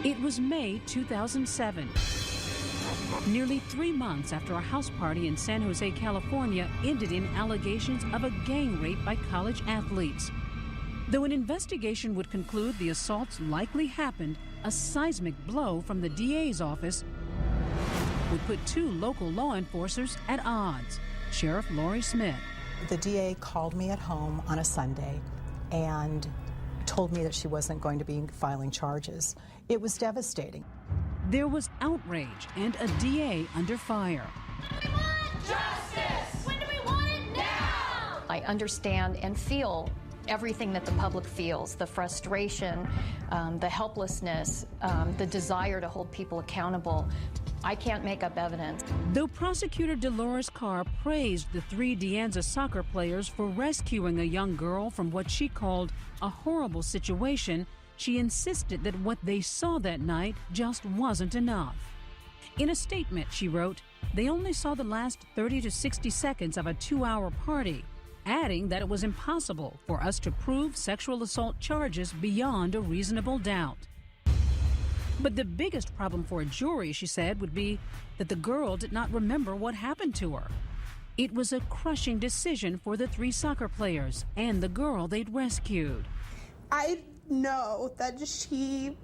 It was May 2007. Nearly 3 months after a house party in San Jose, California ended in allegations of a gang rape by college athletes. Though an investigation would conclude the assaults likely happened, a seismic blow from the DA's office would put 2 local law enforcers at odds. Sheriff Laurie Smith. The DA called me at home on a Sunday and told me that she wasn't going to be filing charges. It was devastating. There was outrage and a DA under fire. We want justice! When do we want it now? I understand and feel everything that the public feels, the frustration, the helplessness, the desire to hold people accountable. I can't make up evidence. Though prosecutor Dolores Carr praised the 3 De Anza soccer players for rescuing a young girl from what she called a horrible situation, she insisted that what they saw that night just wasn't enough. In a statement, she wrote, they only saw the last 30 to 60 seconds of a 2-hour party, adding that it was impossible for us to prove sexual assault charges beyond a reasonable doubt. But the biggest problem for a jury, she said, would be that the girl did not remember what happened to her. It was a crushing decision for the 3 soccer players and the girl they'd rescued. I know that she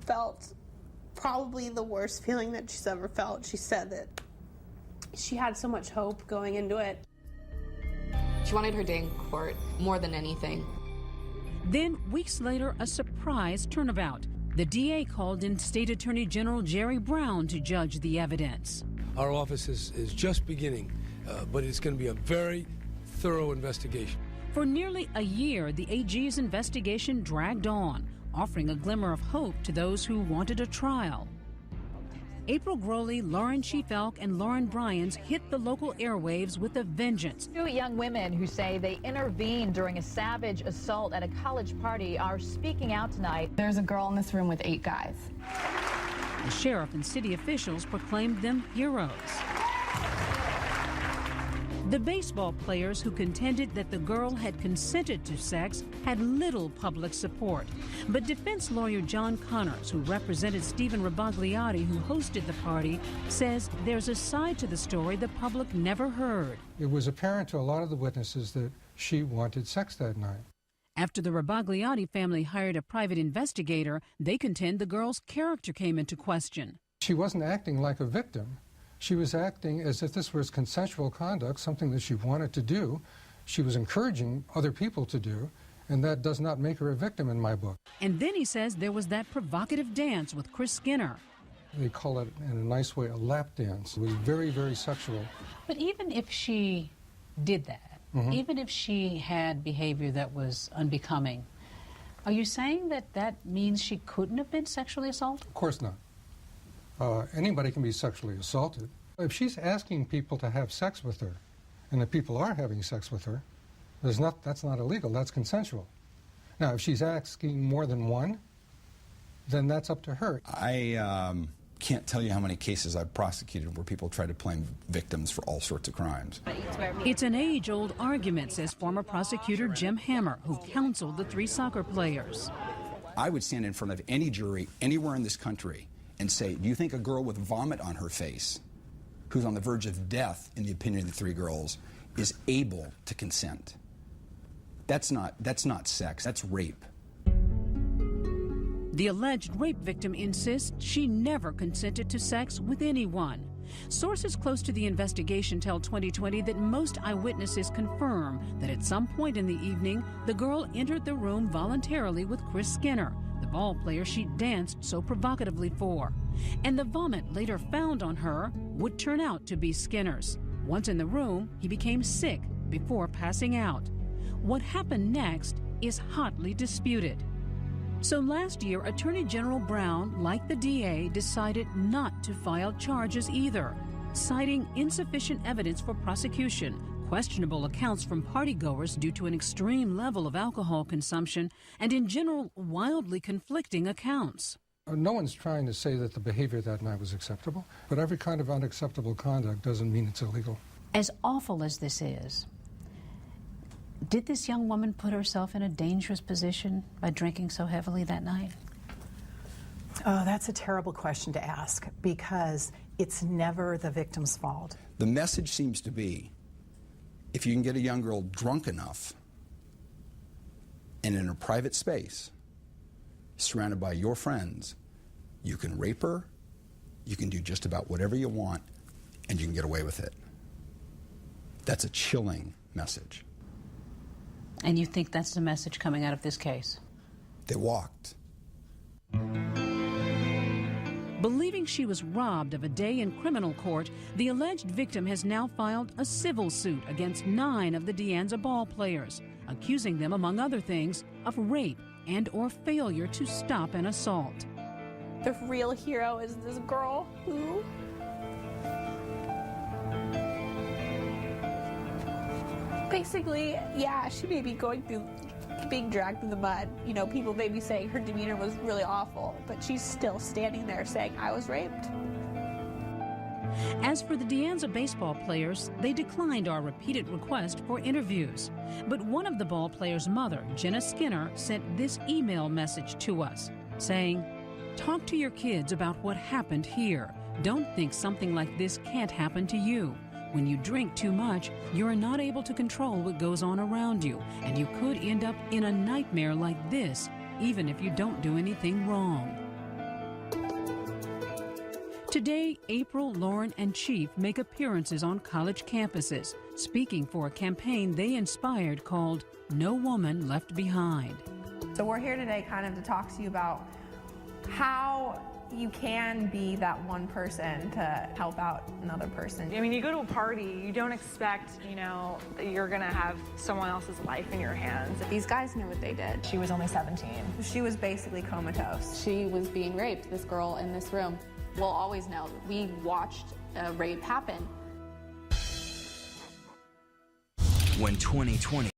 felt probably the worst feeling that she's ever felt. She said that she had so much hope going into it. She wanted her day in court more than anything. Then, weeks later, a surprise turnabout. The DA called in State Attorney General Jerry Brown to judge the evidence. Our office is just beginning, but it's going to be a very thorough investigation. For nearly a year, the AG's investigation dragged on, offering a glimmer of hope to those who wanted a trial. April Groley, Lauren Schiefelk, and Lauren Bryans hit the local airwaves with a vengeance. 2 young women who say they intervened during a savage assault at a college party are speaking out tonight. There's a girl in this room with 8 guys. The sheriff and city officials proclaimed them heroes. The baseball players who contended that the girl had consented to sex had little public support. But defense lawyer John Connors, who represented Stephen Rabagliati, who hosted the party, says there's a side to the story the public never heard. It was apparent to a lot of the witnesses that she wanted sex that night. After the Rabagliati family hired a private investigator, they contend the girl's character came into question. She wasn't acting like a victim. She was acting as if this was consensual conduct, something that she wanted to do. She was encouraging other people to do, and that does not make her a victim in my book. And then he says there was that provocative dance with Chris Skinner. They call it, in a nice way, a lap dance. It was very, very sexual. But even if she did that, even if she had behavior that was unbecoming, are you saying that that means she couldn't have been sexually assaulted? Of course not. Anybody can be sexually assaulted. If she's asking people to have sex with her, and the people are having sex with her, that's not illegal, that's consensual. Now, if she's asking more than one, then that's up to her. I can't tell you how many cases I've prosecuted where people try to blame victims for all sorts of crimes. It's an age-old argument, says former prosecutor Jim Hammer, who counseled the 3 soccer players. I would stand in front of any jury anywhere in this country and say, do you think a girl with vomit on her face, who's on the verge of death, in the opinion of the 3 girls, is able to consent? That's not sex, that's rape. The alleged rape victim insists she never consented to sex with anyone. Sources close to the investigation tell 2020 that most eyewitnesses confirm that at some point in the evening, the girl entered the room voluntarily with Chris Skinner, the ball player she danced so provocatively for. And the vomit later found on her would turn out to be Skinner's. Once in the room, he became sick before passing out. What happened next is hotly disputed. So last year, Attorney General Brown, like the DA, decided not to file charges either, citing insufficient evidence for prosecution, questionable accounts from partygoers due to an extreme level of alcohol consumption, and in general, wildly conflicting accounts. No one's trying to say that the behavior that night was acceptable, but every kind of unacceptable conduct doesn't mean it's illegal. As awful as this is, did this young woman put herself in a dangerous position by drinking so heavily that night? Oh, that's a terrible question to ask because it's never the victim's fault. The message seems to be, if you can get a young girl drunk enough and in a private space, surrounded by your friends, you can rape her, you can do just about whatever you want, and you can get away with it. That's a chilling message. And you think that's the message coming out of this case? They walked. Believing she was robbed of a day in criminal court, the alleged victim has now filed a civil suit against 9 of the De Anza ball players, accusing them, among other things, of rape and/or failure to stop an assault. The real hero is this girl who basically, yeah, she may be going through being dragged through the mud. You know, people may be saying her demeanor was really awful, but she's still standing there saying, I was raped. As for the De Anza baseball players, they declined our repeated request for interviews. But one of the ball players' mother, Jenna Skinner, sent this email message to us, saying, talk to your kids about what happened here. Don't think something like this can't happen to you. When you drink too much, you're not able to control what goes on around you, and you could end up in a nightmare like this, even if you don't do anything wrong. Today, April, Lauren, and Chief make appearances on college campuses, speaking for a campaign they inspired called No Woman Left Behind. So we're here today kind of to talk to you about how you can be that one person to help out another person. I mean, you go to a party, you don't expect, you know, that you're gonna have someone else's life in your hands. These guys knew what they did. She was only 17. She was basically comatose. She was being raped, this girl in this room. We'll always know. We watched a rape happen. When 2020